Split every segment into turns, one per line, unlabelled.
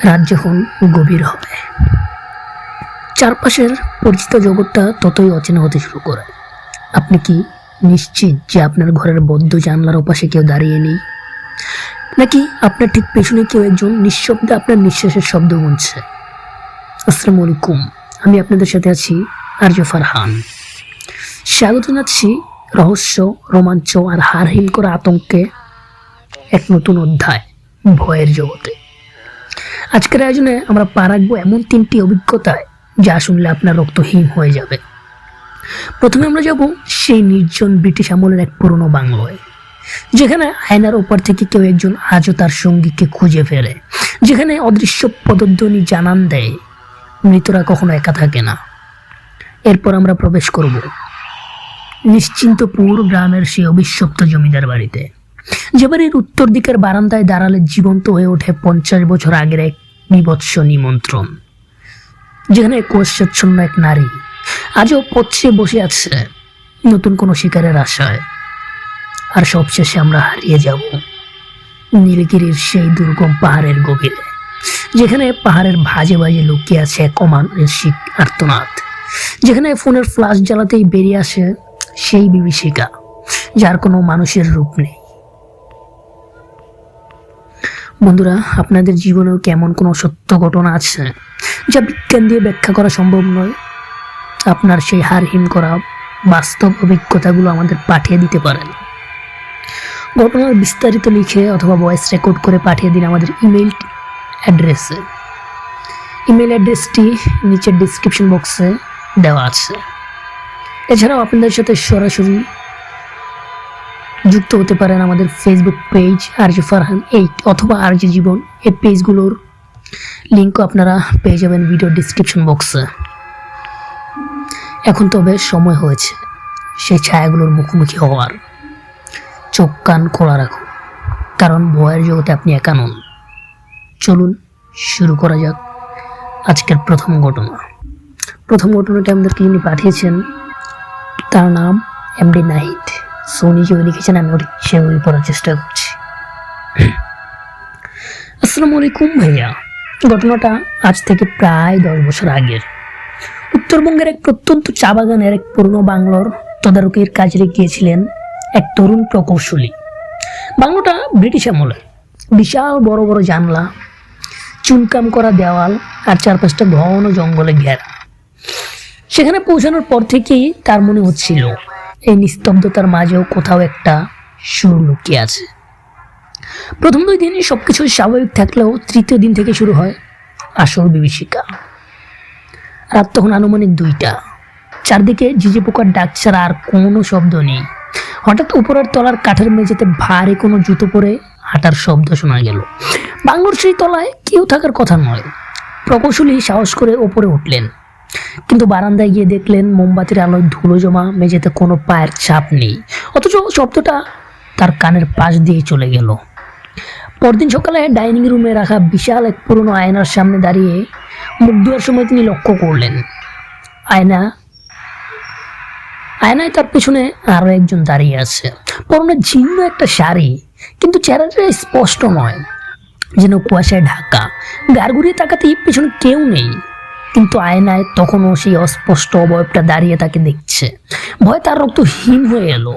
রাত যখন গভীর হবে, চারপাশের পরিচিত জগৎটা ততই অচেনা হতে শুরু করে। আপনি কি নিশ্চিত যে আপনার ঘরের বদ্ধ জানলার ওপাশে কেউ দাঁড়িয়ে নেই, নাকি আপনার ঠিক পেছনে কেউ একজন নিঃশব্দে আপনার নিঃশ্বাসের শব্দ গুনছে? আসসালামু আলাইকুম, আমি আপনাদের সাথে আছি আরজু ফারহান। স্বাগত জানাচ্ছি রহস্য, রোমাঞ্চ আর হারহিম করা আতঙ্কে এক নতুন অধ্যায়, ভয়ের জগতে। আজকের আয়োজনে আমরা পা রাখবো এমন 3টি অভিজ্ঞতায় যা শুনলে আপনার রক্ত হিম হয়ে যাবে। প্রথমে আমরা যাব সেই নির্জন ব্রিটিশ আমলের এক পুরনো বাংলোয়, যেখানে আয়নার ওপর থেকে কেউ একজন আজও তার সঙ্গীকে খুঁজে ফেরে, যেখানে অদৃশ্য পদধ্বনি জানান দেয় মৃতরা কখনো একা থাকে না। এরপর আমরা প্রবেশ করব নিশ্চিন্তপুর গ্রামের সেই অভিশপ্ত জমিদার বাড়িতে, যে বাড়ির উত্তর দিকের বারান্দায় দাঁড়ালে জীবন্ত হয়ে ওঠে 50 বছর আগের এক বিভৎস নিমন্ত্রণ, যেখানে কোষাচ্ছন্ন এক নারী আজও পথে বসে আছে নতুন কোনো শিকারের আশায়। আর সবশেষে আমরা হারিয়ে যাব নীলগিরির সেই দুর্গম পাহাড়ের গভীরে, যেখানে পাহাড়ের ভাজে ভাজে লুকিয়ে আছে এক অমানসিক আর্তনাদ, যেখানে ফোনের ফ্ল্যাশ জ্বালাতেই বেরিয়ে আসে সেই বিভীষিকা যার কোনো মানুষের রূপ নেই। বন্ধুরা, আপনাদের জীবনেও কেমন কোনো সত্য ঘটনা আছে যা বিজ্ঞান দিয়ে ব্যাখ্যা করা সম্ভব নয়? আপনার সেই হারহিম করা বাস্তব অভিজ্ঞতাগুলো আমাদের পাঠিয়ে দিতে পারেন। ঘটনার বিস্তারিত লিখে অথবা ভয়েস রেকর্ড করে পাঠিয়ে দিন আমাদের ইমেল অ্যাড্রেসে। ইমেল অ্যাড্রেসটি নিচের ডিসক্রিপশন বক্সে দেওয়া আছে। এছাড়াও আপনাদের সাথে সরাসরি যুক্ত হতে পারেন আমাদের ফেসবুক পেজ আরজু ফারহান 8 অথবা আরজু জীবন। এই পেজগুলোর লিঙ্কও আপনারা পেয়ে যাবেন ভিডিও ডিসক্রিপশন বক্সে। এখন তবে সময় হয়েছে সেই ছায়াগুলোর মুখোমুখি হওয়ার। চোখ কান খোলা রাখুন, কারণ ভয়ের জগতে আপনি একা নন। চলুন শুরু করা যাক আজকের প্রথম ঘটনা। প্রথম ঘটনাটি আমাদেরকে যিনি পাঠিয়েছেন তার নাম এমডি নাহিদ। সোনি যে লিখেছেন আমি সেগুলি পড়ার চেষ্টা করছি। আসসালামু আলাইকুম ভাইয়া, ঘটনাটা আজ থেকে প্রায় 10 বছর আগের। উত্তরবঙ্গের এক প্রত্যন্ত চা বাগানের এক পুরনো বাংলোর তদারকির কাজে গিয়েছিলেন এক তরুণ প্রকৌশলী। বাংলোটা ব্রিটিশ আমলের, বিশাল বড় বড় জানলা, চুনকাম করা দেওয়াল আর চারপাশটা ঘন জঙ্গলে ঘেরা। সেখানে পৌঁছানোর পর থেকেই তার মনে হচ্ছিল এই নিস্তব্ধতার মাঝেও কোথাও একটা সুর লুকিয়ে আছে। প্রথম 2 দিনই সবকিছু স্বাভাবিক থাকলেও তৃতীয় দিন থেকে শুরু হয় আসল বিভীষিকা। রাত তখন আনুমানিক 2টা। চারদিকে ঝিঝি পোকার ডাক ছাড়া আর কোনো শব্দ নেই। হঠাৎ উপরের তলার কাঠের মেঝেতে ভারী কোনো জুতো পরে হাঁটার শব্দ শোনা গেল। বাংলোর সেই তলায় কেউ থাকার কথা নয়। প্রকৌশলী সাহস করে ওপরে উঠলেন, কিন্তু বারান্দায় গিয়ে দেখলেন মোমবাতির আলোয় ধুলো জমা মেঝেতে কোনো পায়ের ছাপ নেই, অথচ শব্দটা তার কানের পাশ দিয়ে চলে গেল। পরদিন সকালে ডাইনিং রুমে রাখা বিশাল এক পুরনো আয়নার সামনে দাঁড়িয়ে মুখ ধোয়ার সময় তিনি লক্ষ্য করলেন আয়নায় তার পেছনে আরো একজন দাঁড়িয়ে আছে। পরনে ঝিন্ন একটা শাড়ি, কিন্তু চেহারাটা স্পষ্ট নয়, যেন কুয়াশায় ঢাকা। গাড় ঘুরিয়ে তাকাতেই পেছনে কেউ নেই, কিন্তু আয়নায় তখনও সেই অস্পষ্ট অবয়বটা দাঁড়িয়ে তাকে দেখছে। ভয় তার রক্ত হিম হয়ে এলো।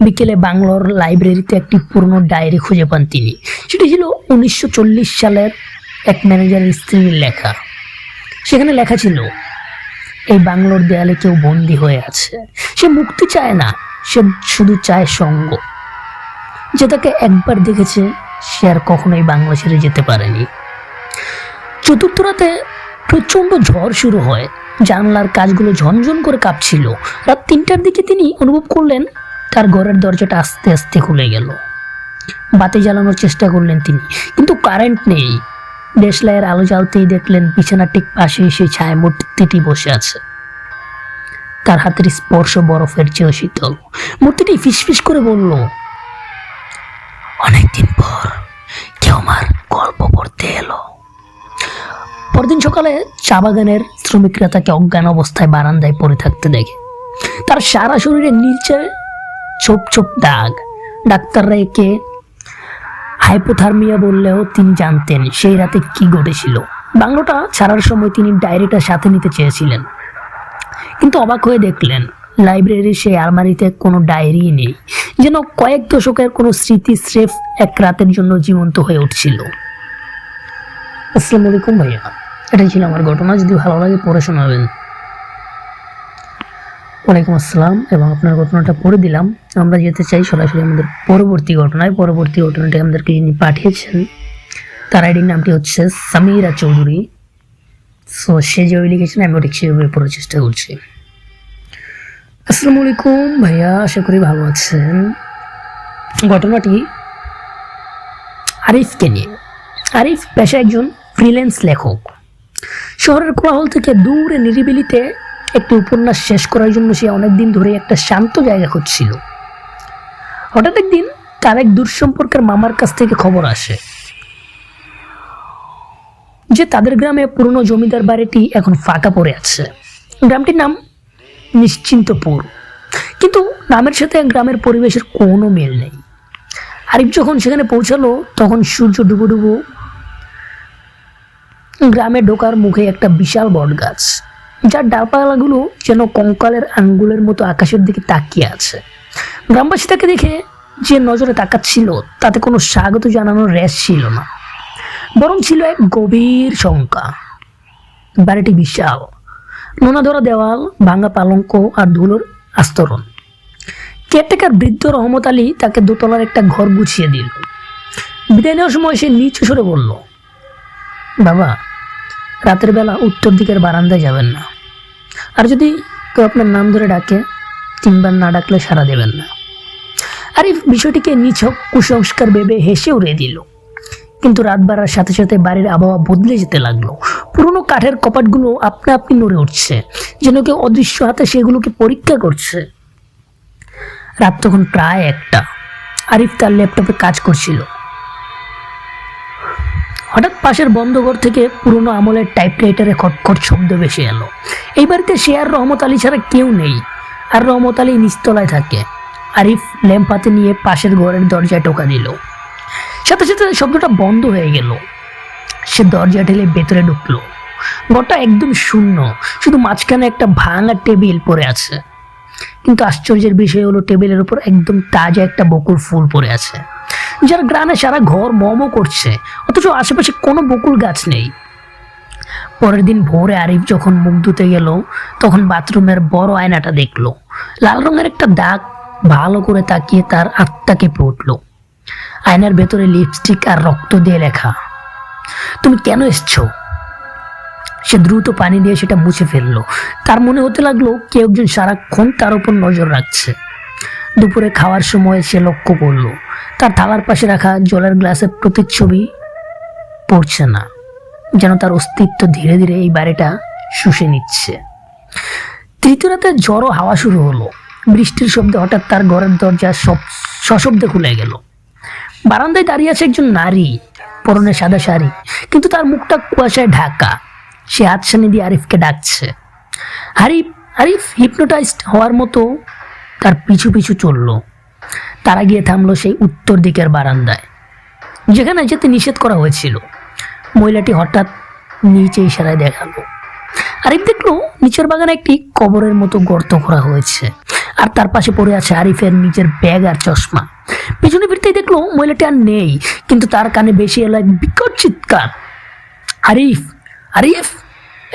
বিকেলে বাংলোর লাইব্রেরিতে একটি পুরনো ডায়েরি খুঁজে পান তিনি। সেটি ছিল 1940 সালের এক ম্যানেজারের স্ত্রীর লেখা। সেখানে লেখা ছিল, এই বাংলোর দেয়ালে কেউ বন্দী হয়ে আছে। সে মুক্তি চায় না, সে শুধু চায় সঙ্গ। যে তাকে একবার দেখেছে সে আর কখনোই বাংলা ছেড়ে যেতে পারেনি। চতুর্থ রাতে প্রচন্ড ঝড় শুরু হয়। জানলার কাজগুলো ঝনঝন করে কাঁপছিল। রাত 3টার দিকে তিনি অনুভব করলেন তার ঘরের দরজাটা আস্তে আস্তে খুলে গেল। বাতি জ্বালানোর চেষ্টা করলেন তিনি, কিন্তু কারেন্ট নেই। দেশলাইয়ের আলো জ্বালতেই দেখলেন বিছানার ঠিক পাশে সেই ছায়া মূর্তিটি বসে আছে। তার হাতের স্পর্শ বরফের চেয়েও শীতল। মূর্তিটি ফিসফিস করে বলল, অনেকদিন পর কেউ আমার গল্প পড়তে এলো। পরদিন সকালে চা বাগানের শ্রমিকরা তাকে অজ্ঞান অবস্থায় বারান্দায় পড়ে থাকতে দেখে। তার সারা শরীরে নীলচে ছোপ ছোপ দাগ। ডাক্তাররা একে হাইপোথার্মিয়া বললেও তিনি জানতেন সেই রাতে কি ঘটেছিল। বাংলোটা ছাড়ার সময় তিনি ডায়েরিটা সাথে নিতে চেয়েছিলেন, কিন্তু অবাক হয়ে দেখলেন লাইব্রেরির সেই আলমারিতে কোনো ডায়েরি নেই, যেন কয়েক দশকের কোনো স্মৃতি স্রেফ এক রাতের জন্য জীবন্ত হয়ে উঠছিল। আসসালামু আলাইকুম ভাইয়া, এটাই ছিল আমার ঘটনা। যদি ভালো লাগে পড়ে শোনাবেন। ওয়ালাইকুম আসসালাম। এবং আপনার ঘটনাটা পড়ে দিলাম। আমরা যেতে চাই সরাসরি আমাদের পরবর্তী ঘটনায়। পরবর্তী ঘটনাটি আমাদেরকে যিনি পাঠিয়েছেন তার আইডির নামটি হচ্ছে সামিরা চৌধুরী। সো সে যে ওই লিখেছেন আমি ঠিক সেভাবে পড়ার চেষ্টা করছি। আসসালামু আলাইকুম ভাইয়া, আশা করি ভালো আছেন। ঘটনাটি আরিফকে নিয়ে। আরিফ পেশা একজন ফ্রিল্যান্স লেখক। শহরের কোলাহল থেকে দূরে নিরিবিলিতে একটি উপন্যাস শেষ করার জন্য সে অনেকদিন ধরে একটা শান্ত জায়গা খুঁজছিল। হঠাৎ একদিন তার এক দূর সম্পর্কের মামার কাছ থেকে খবর আসে যে তাদের গ্রামে পুরনো জমিদার বাড়িটি এখন ফাঁকা পড়ে আছে। গ্রামটির নাম নিশ্চিন্তপুর, কিন্তু নামের সাথে গ্রামের পরিবেশের কোনো মিল নেই। আরিফ যখন সেখানে পৌঁছালো তখন সূর্য ডুবো ডুবো। গ্রামে ঢোকার মুখে একটা বিশাল বট গাছ, যার ডালপালাগুলো যেন কঙ্কালের আঙ্গুলের মতো আকাশের দিকে তাকিয়ে আছে। গ্রামবাসী তাকে দেখে যে নজরে তাকাচ্ছিল তাতে কোনো স্বাগত জানানোর রেশ ছিল না, বরং ছিল এক গভীর শঙ্কা। বাড়িটি বিশাল, নোনা ধরা দেওয়াল, ভাঙা পালঙ্ক আর ধুলোর আস্তরণ। কেয়ারটেকার বৃদ্ধ রহমত আলী তাকে দোতলার একটা ঘর গুছিয়ে দিল। বিদায় নেওয়ার সময় সে নিচু সরে বলল, বাবা, রাতের বেলা উত্তর দিকের বারান্দায় যাবেন না, আর যদি কেউ আপনার নাম ধরে ডাকে 3 বার না ডাকলে সাড়া দেবেন না। আরিফ বিষয়টিকে নিছক কুসংস্কার ভেবে হেসে উড়িয়ে দিল। কিন্তু রাত বাড়ার সাথে সাথে বাড়ির আবহাওয়া বদলে যেতে লাগলো। পুরনো কাঠের কপাটগুলো আপনা আপনি নড়ে উঠছে, যেন কেউ অদৃশ্য হাতে সেগুলোকে পরীক্ষা করছে। রাত তখন প্রায় 1টা। আরিফ তার ল্যাপটপে কাজ করছিল। হঠাৎ পাশের বন্ধ ঘর থেকে পুরনো আমলের টাইপরাইটারে খটখট শব্দ ভেসে এলো। এই বাড়িতে সে আর রহমত আলী ছাড়া কেউ নেই, আর রহমত আলী নিচতলায় থাকে। আরিফ ল্যাম্প হাতে নিয়ে পাশের ঘরের দরজায় টোকা দিল। সাথে সাথে শব্দটা বন্ধ হয়ে গেল। সে দরজা ঠেলে ভেতরে ঢুকলো। ঘরটা একদম শূন্য, শুধু মাঝখানে একটা ভাঙা টেবিল পড়ে আছে। কিন্তু আশ্চর্যের বিষয় হলো টেবিলের উপর একদম তাজা একটা বকুল ফুল পড়ে আছে, যার গ্রানে সারা ঘর মমো করছে, অথচ আশেপাশে কোনো বকুল গাছ নেই। পরের দিন ভোরে আরিফ যখন মুখ ধুতে গেল তখন বাথরুমের বড় আয়নাটা দেখলো। লাল রঙের একটা দাগ ভালো করে তাকিয়ে তার আত্মা কেঁপে উঠল। আয়নার ভেতরে লিপস্টিক আর রক্ত দিয়ে লেখা, তুমি কেন এসছো? সে দ্রুত পানি দিয়ে সেটা মুছে ফেললো। তার মনে হতে লাগলো কেউ একজন সারাক্ষণ তার উপর নজর রাখছে। দুপুরে খাওয়ার সময় সে লক্ষ্য করলো তার থালার পাশে রাখা জলের গ্লাসের প্রতিচ্ছবি পড়ছে না, যেন তার অস্তিত্ব ধীরে ধীরে এই বাড়িটা শুষে নিচ্ছে। তৃতীয় রাতে ঝড়ো হাওয়া শুরু হলো। বৃষ্টির শব্দে হঠাৎ তার ঘরের দরজা সশব্দে খুলে গেল। বারান্দায় দাঁড়িয়ে আছে একজন নারী, পরনে সাদা শাড়ি, কিন্তু তার মুখটা কুয়াশায় ঢাকা। সে হাতছানি দিয়ে আরিফকে ডাকছে। আরিফ হিপনোটাইজড হওয়ার মতো তার পিছু পিছু চলল। তারা গিয়ে থামলো সেই উত্তর দিকের বারান্দায়, যেখানে যেতে নিষেধ করা হয়েছিল। মহিলাটি হঠাৎ নিচে ইশারায় দেখালো। আরিফ দেখলো নিচের বাগানে একটি কবরের মতো গর্ত করা হয়েছে, আর তার পাশে পড়ে আছে আরিফের নিজের ব্যাগ আর চশমা। পেছনে ফিরতেই দেখলো মহিলাটি আর নেই, কিন্তু তার কানে বেশি এলো এক বিকট চিৎকার, আরিফ, আরিফ,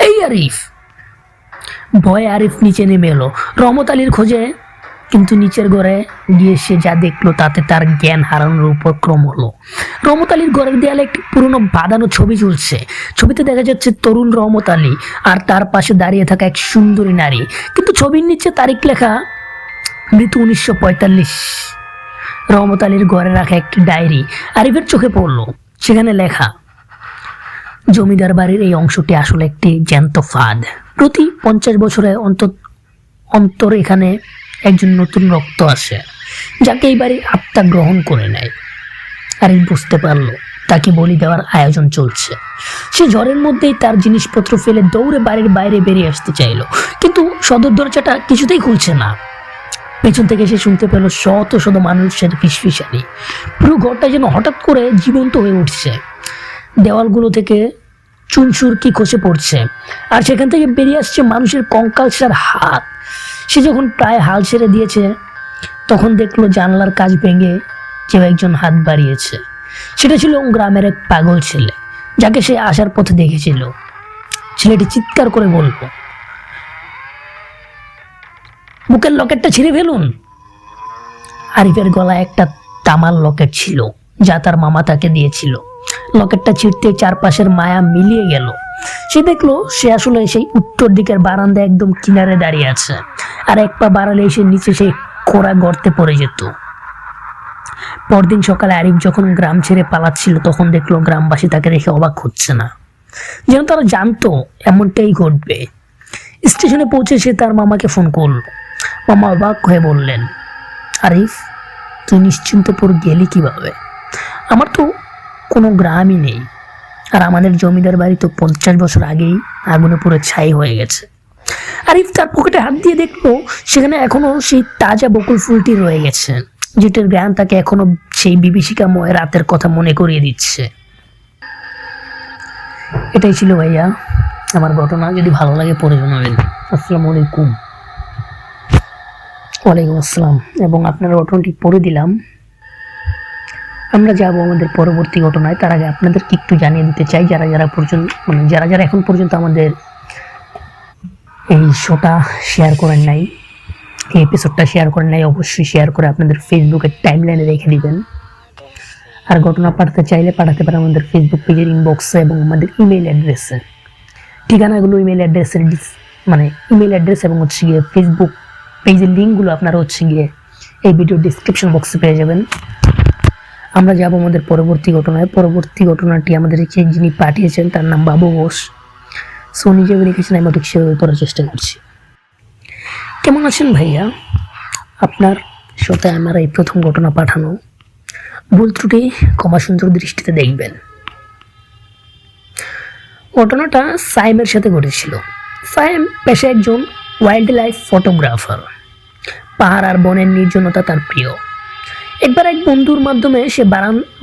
এই আরিফ! ভয়ে আরিফ নিচে নেমে এলো রহমত আলীর খোঁজে, কিন্তু নিচের ঘরে গিয়ে সে যা দেখলো তাতে তার জ্ঞান হারানোর উপক্রম হলো। রহমত আলীর ঘরের দেয়ালে একটি পুরনো বাঁধানো ছবি ঝুলছে। ছবিতে দেখা যাচ্ছে তরুণ রহমত আলী আর তার পাশে দাঁড়িয়ে থাকা এক সুন্দরী নারী, কিন্তু ছবির নিচে তারিখ লেখা মৃত্যু 1945। রহমত আলীর ঘরে রাখা একটি ডায়েরি আরিফের চোখে পড়লো। সেখানে লেখা, জমিদার বাড়ির এই অংশটি আসলে একটি জ্যান্ত ফাঁদ। প্রতি 50 বছরে অন্তর এখানে একজন নতুন রক্ত আসে, যাকে এই বাড়ির আত্মা গ্রহণ করে নেয়। আরিফ বুঝতে পারলো তাকে বলি দেওয়ার আয়োজন চলছে। সে ঝড়ের মধ্যেই তার জিনিসপত্র ফেলে দৌড়ে বাড়ির বাইরে বেরিয়ে আসতে চাইলো, কিন্তু সদর দরজাটা কিছুতেই খুলছে না। পেছন থেকে সে শুনতে পেল শত শত মানুষের ফিসফিসানি। পুরো ঘরটা যেন হঠাৎ করে জীবন্ত হয়ে উঠছে। দেওয়ালগুলো থেকে চুনসুরকি খসে পড়ছে, আর সেখান থেকে বেরিয়ে আসছে মানুষের কঙ্কালসার হাত। সে যখন প্রায় হাল ছেড়ে দিয়েছে, তখন দেখলো জানলার কাঁচ ভেঙে কেউ একজন হাত বাড়িয়েছে। সেটা ছিল গ্রামের এক পাগল ছেলে, যাকে সে আসার পথে দেখেছিল। ছেলেটি চিৎকার করে বলল, বুকের লকেটটা ছিঁড়ে ফেলুন। আরিফের গলায় একটা তামার লকেট ছিল, যা তার মামা তাকে দিয়েছিল। লকেটটা ছিঁড়তে চারপাশের মায়া মিলিয়ে গেল। সে দেখলো সে আসলে সেই উত্তর দিকের বারান্দায় একদম কিনারে দাঁড়িয়ে আছে, আর এক পা বাড়ালে সে নিচে সেই খোঁড়া গর্তে পড়ে যেত। পরদিন সকালে আরিফ যখন গ্রাম ছেড়ে পালাচ্ছিল, তখন দেখলো গ্রামবাসী তাকে দেখে অবাক হচ্ছে না, যেন তারা জানতো এমনটাই ঘটবে। স্টেশনে পৌঁছে সে তার মামাকে ফোন করল। মামা অবাক হয়ে বললেন, আরিফ, তুই নিশ্চিন্তপুর গেলি কিভাবে? আমার তো কোনো গ্রামই নেই, আর আমাদের জমিদার বাড়ি তো 50 বছর আগেই আগুনে পুরো ছাই হয়ে গেছে। আরিফ তার পকেটে হাত দিয়ে দেখলো সেখানে এখনো সেই তাজা বকুল ফুলটি রয়ে গেছে, যেটার জ্ঞান তাকে এখনো সেই বিভীষিকাময় রাতের কথা মনে করিয়ে দিচ্ছে। এটাই ছিল ভাইয়া আমার ঘটনা। যদি ভালো লাগে পড়ে শোনাবেন। আসসালামু আলাইকুম। ওয়ালাইকুম আসসালাম। এবং আপনার ঘটনাটি পড়ে দিলাম। আমরা যাব আমাদের পরবর্তী ঘটনায়। তার আগে আপনাদেরকে একটু জানিয়ে দিতে চাই, যারা যারা এখন পর্যন্ত আমাদের এই শোটা শেয়ার করেন নাই, এই এপিসোডটা শেয়ার করেন নাই, অবশ্যই শেয়ার করে আপনাদের ফেসবুকের টাইমলাইনে রেখে দিবেন। আর ঘটনা পাঠাতে চাইলে পাঠাতে পারেন আমাদের ফেসবুক পেজের ইনবক্সে এবং আমাদের ইমেল অ্যাড্রেসে। ঠিকানাগুলো ইমেল অ্যাড্রেস এবং গিয়ে ফেসবুক পেজের লিঙ্কগুলো আপনারা গিয়ে এই ভিডিও ডিসক্রিপশন বক্সে পেয়ে যাবেন। আমরা যাব আমাদের পরবর্তী ঘটনায়। পরবর্তী ঘটনাটি আমাদেরকে যিনি পাঠিয়েছেন তার নাম বাবু ঘোষ। সো নিজে লিখেছেন, আমি ঠিক সেভাবে পড়ার চেষ্টা করছি। কেমন আছেন ভাইয়া? আপনার সাথে আমার এই প্রথম ঘটনা পাঠানো। ভুল ত্রুটি ক্ষমা সুন্দর দৃষ্টিতে দেখবেন। ঘটনাটা সাইমের সাথে ঘটেছিল। সাইম পেশায় একজন ওয়াইল্ড লাইফ ফটোগ্রাফার। পাহাড় আর বনের নির্জনতা তার প্রিয়। একবার এক বন্ধুর মাধ্যমে সে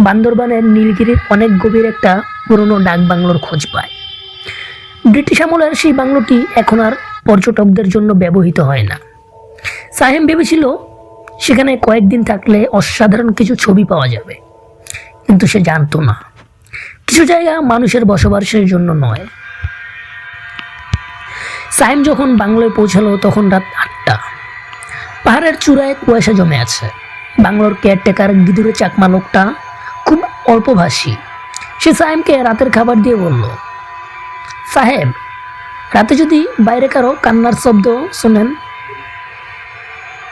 বান্দরবানের নীলগিরির অনেক গভীর একটা পুরনো ডাক বাংলোর খোঁজ পায়। ব্রিটিশ আমলের সেই বাংলোটি এখন আর পর্যটকদের জন্য ব্যবহৃত হয় না। সাহেম ভেবেছিল সেখানে কয়েকদিন থাকলে অসাধারণ কিছু ছবি পাওয়া যাবে, কিন্তু সে জানতো না কিছু জায়গা মানুষের বসবাসের জন্য নয়। সাইম যখন বাংলোয় পৌঁছালো তখন রাত 8টা। পাহাড়ের চূড়ায় কুয়াশা জমে আছে। বাংলোর কেয়ারটেকার গিদুরে চাকমা লোকটা খুব অল্পভাষী। সে সাইমকে রাতের খাবার দিয়ে বলল, সাহেব, রাতে যদি বাইরে কারো কান্নার শব্দ শোনেন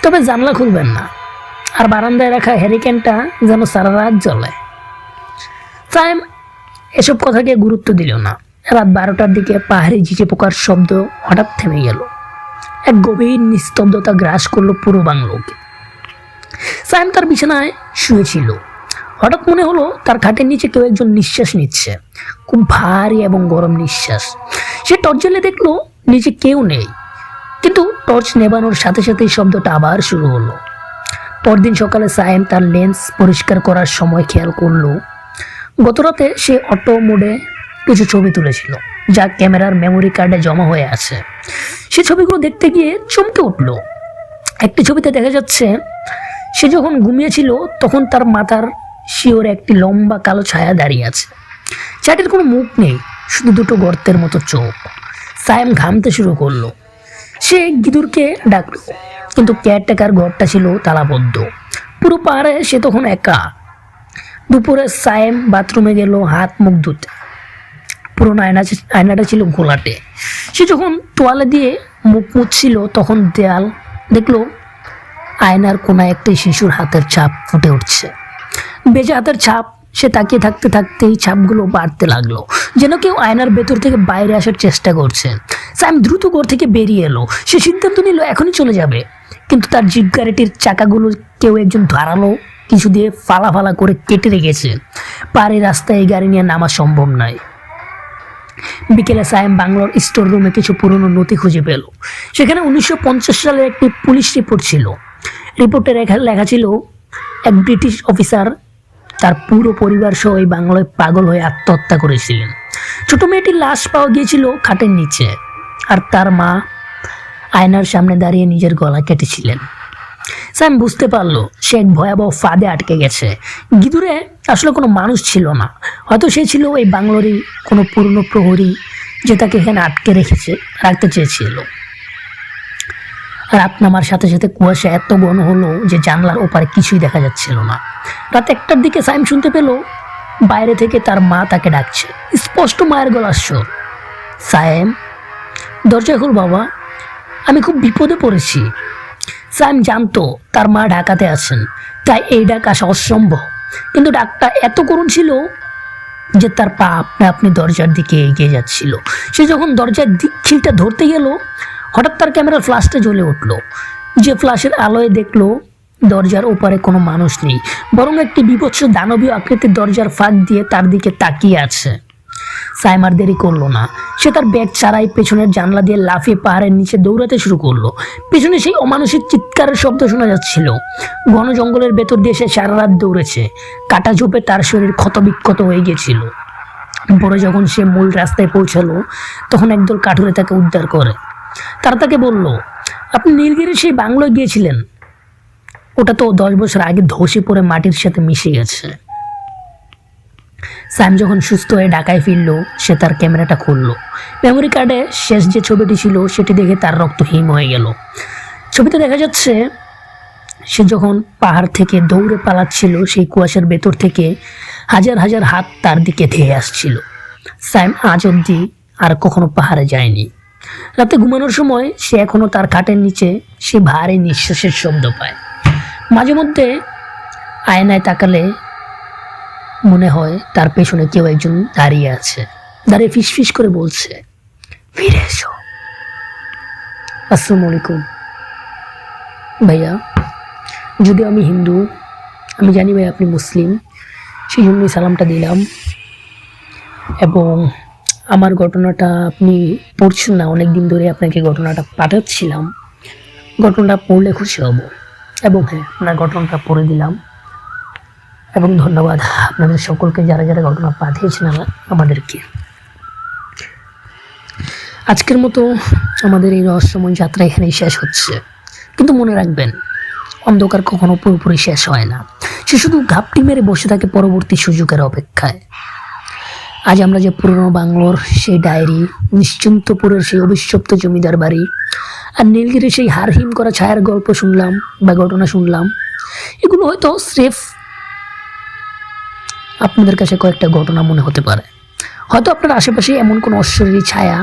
তবে জানলা খুলবেন না, আর বারান্দায় রাখা হ্যারিকেনটা যেন সারা রাত জ্বলে। সাইম এসব কথাকে গুরুত্ব দিল না। রাত 12টার দিকে পাহাড়ি ঝিঝে পোকার শব্দ হঠাৎ থেমে গেল। এক গভীর নিস্তব্ধতা গ্রাস করলো পুরো বাংলোকে। সাইম তার বিছানায় শুয়েছিল। হঠাৎ মনে হলো তার খাটের নিচে কেউ একজন নিঃশ্বাস নিচ্ছে, খুব ভারী এবং গরম নিঃশ্বাস। সে টর্চ জ্বেলে দেখলো নিচে কেউ নেই, কিন্তু টর্চ নেবানোর সাথে সাথেই শব্দটা আবার শুরু হলো। পরদিন সকালে সাইম তার লেন্স পরিষ্কার করার সময় খেয়াল করলো গতরাতে সে অটো মোডে কিছু ছবি তুলেছিল, যা ক্যামেরার মেমোরি কার্ডে জমা হয়ে আছে। সে ছবিগুলো দেখতে গিয়ে চমকে উঠল। একটি ছবিতে দেখা যাচ্ছে সে যখন ঘুমিয়েছিল তখন তার মাথার শিওরে একটি লম্বা কালো ছায়া দাঁড়িয়ে আছে। ছায়াটির কোনো মুখ নেই, শুধু দুটো গর্তের মতো চোখ। সাইম ঘামতে শুরু করলো। সে গিদুরকে ডাকলো, কিন্তু কেয়ারটেকার ঘরটা ছিল তালাবদ্ধ। পুরো পাহাড়ে সে তখন একা। দুপুরে সাইম বাথরুমে গেল হাত মুখ ধুতে। পুরোনো আয়নাটা ছিল ঘোলাটে। সে যখন তোয়ালে দিয়ে মুখ মুছছিল তখন দেখলো আয়নার কোনায় একটি শিশুর হাতের ছাপ ফুটে উঠছে। বেজে হাতের ছাপ। সে তাকিয়ে থাকতে থাকতেই ছাপগুলো বাড়তে লাগলো, যেন কেউ আয়নার ভেতর থেকে বাইরে আসার চেষ্টা করছে। সাইম দ্রুত ঘর থেকে বেরিয়ে এলো। সে সিদ্ধান্ত নিল এখনই চলে যাবে, কিন্তু তার জিপ গাড়িটির চাকাগুলো কেউ একজন ধারালো কিছু দিয়ে ফালা ফালা করে কেটে রেখেছে। পাহাড়ি রাস্তায় এই গাড়ি নিয়ে নামা সম্ভব নয়। বিকেলে সাইম বাংলোর স্টোর রুমে কিছু পুরনো নথি খুঁজে পেল। সেখানে 1950 সালের একটি পুলিশ রিপোর্ট ছিল। রিপোর্টে লেখা ছিল এক ব্রিটিশ অফিসার তার পুরো পরিবার সহ এই বাংলায় পাগল হয়ে আত্মহত্যা করেছিলেন। ছোট মেয়েটির লাশ পাওয়া গিয়েছিল খাটের নিচে, আর তার মা আয়নার সামনে দাঁড়িয়ে নিজের গলা কেটেছিলেন। স্যাম বুঝতে পারলো সে এক ভয়াবহ ফাঁদে আটকে গেছে। গিদুরে আসলে কোনো মানুষ ছিল না, হয়তো সে ছিল এই বাংলোরই কোনো পুরনো প্রহরী যে তাকে এখানে আটকে রাখতে চেয়েছিল। রাত নামার সাথে সাথে কুয়াশা এত ঘন হলো যে জানলার ওপারে কিছুই দেখা যাচ্ছিল না। রাত 1টার দিকে সাইম শুনতে পেল বাইরে থেকে তার মা তাকে ডাকছে, স্পষ্ট মায়ের গলার স্বর। সাইম, দরজা খোল বাবা, আমি খুব বিপদে পড়েছি। সাইম জানতো তার মা ঢাকাতে আছেন, তাই এই ডাক আসা অসম্ভব, কিন্তু ডাকটা এত করুণ ছিল যে তার পা আপনি দরজার দিকে এগিয়ে যাচ্ছিল। সে যখন দরজার খিলটা ধরতে গেল, হঠাৎ তার ক্যামেরার ফ্ল্যাশটা জ্বলে উঠল। যে ফ্ল্যাশের আলোয় দেখলো দরজার ওপারে কোনো মানুষ নেই, বরং একটি বিভৎস দানবীয় আকৃতির দরজার ফাঁক দিয়ে তার দিকে তাকিয়ে আছে। সাইম আর দেরি করলো না, সে তার ব্যাগ ছাড়াই পেছনের জানলা দিয়ে লাফিয়ে পাহাড়ের নিচে দৌড়াতে শুরু করলো। পেছনে সেই অমানুষিক চিৎকারের শব্দ শোনা যাচ্ছিল। ঘন জঙ্গলের ভেতর দিয়ে সে সারা রাত দৌড়েছে, কাটা ঝোপে তার শরীর ক্ষতবিক্ষত হয়ে গিয়েছিল। পরে যখন সে মূল রাস্তায় পৌঁছালো, তখন একদল কাঠুরে তাকে উদ্ধার করে। তারা তাকে বলল, আপনি নীলগিরির সেই বাংলোয় গিয়েছিলেন, ওটা তো 10 বছর আগে ধসে পড়ে মাটির সাথে মিশে গেছে। স্যাম যখন সুস্থ হয়ে ঢাকায় ফিরল, সে তার ক্যামেরাটা খুলল। মেমোরি কার্ডে শেষ যে ছবিটি ছিল সেটি দেখে তার রক্ত হিম হয়ে গেল। ছবিতে দেখা যাচ্ছে সে যখন পাহাড় থেকে দৌড়ে পালাচ্ছিল, সেই কুয়াশার ভেতর থেকে হাজার হাজার হাত তার দিকে ধেয়ে আসছিল। স্যাম আজ অবধি আর কখনো পাহাড়ে যায়নি। রাতে ঘুমানোর সময় সে এখনো তার খাটের নিচে সে ভারী নিঃশ্বাসের শব্দ পায়। মাঝে মধ্যে আয়নায় তাকালে মনে হয় তার পেছনে কেউ একজন দাঁড়িয়ে আছে, দাঁড়িয়ে ফিসফিস করে বলছে, ফিরে এসো। আসসালামু আলাইকুম ভাইয়া, যদিও আমি হিন্দু, আমি জানি ভাই আপনি মুসলিম, সেই জন্যই সালামটা দিলাম। এবং আমার ঘটনাটা আপনি পড়ছেন না, অনেক দিন ধরে আপনাকে ঘটনাটা পাঠাচ্ছিলাম, ঘটনাটা পড়লে খুশি হব। এবং হ্যাঁ, আপনার ঘটনাটা পড়ে দিলাম। এবং ধন্যবাদ আপনাদের সকলকে যারা যারা ঘটনা পাঠিয়েছেন আমাদেরকে। আজকের মতো আমাদের এই রহস্যময় যাত্রা এখানেই শেষ হচ্ছে, কিন্তু মনে রাখবেন, অন্ধকার কখনো পুরোপুরি শেষ হয় না, সে শুধু ঘাপটি মেরে বসে থাকে পরবর্তী সুযোগের অপেক্ষায়। আজ আমরা যে পুরনো বাংলোর সেই ডায়েরি, নিশ্চিন্তপুরের সেই অভিশপ্ত জমিদার বাড়ি, আর নীলগিরির সেই হারহিম করা ছায়ার গল্প শুনলাম বা ঘটনা শুনলাম, এগুলো হয়তো স্রেফ আপনাদের কাছে কয়েকটা ঘটনা মনে হতে পারে। হয়তো আপনার আশেপাশে এমন কোনো অশরীরী ছায়া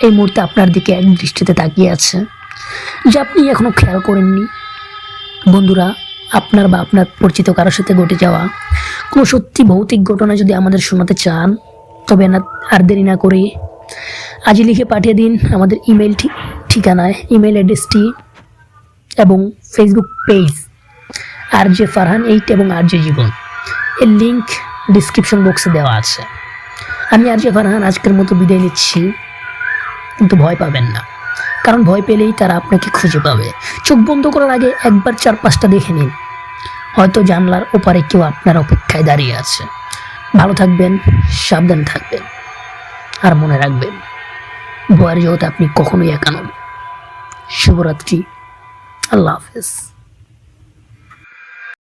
এই মুহূর্তে আপনার দিকে এক দৃষ্টিতে তাকিয়ে আছে, যা আপনি এখনো খেয়াল করেননি। বন্ধুরা, আপনার বা আপনার পরিচিত কারোর সাথে ঘটে যাওয়া কোনো সত্যি ভৌতিক ঘটনা যদি আমাদের শোনাতে চান, তবে না আর দেরি না করে আজই লিখে পাঠিয়ে দিন আমাদের ইমেল ঠিকানায়, ইমেল অ্যাড্রেসটি এবং ফেসবুক পেজ RJ ফারহান 8 এবং RJ জীবন, এর লিঙ্ক ডিসক্রিপশন বক্সে দেওয়া আছে। আমি RJ ফারহান আজকের মতো বিদায় নিচ্ছি, কিন্তু ভয় পাবেন না, কারণ ভয় পেলেই তারা আপনাকে খুঁজে পাবে। চোখ বন্ধ করার আগে একবার 4-5টা দেখে নিন, হয়তো জানলার ওপারে কেউ আপনার অপেক্ষায় দাঁড়িয়ে আছে। ভালো থাকবেন, সাবধান থাকবেন, আর মনে রাখবেন, ভয়ের জগতে আপনি কখনোই একা নন। শুভরাত্রি, আল্লাহ হাফেজ।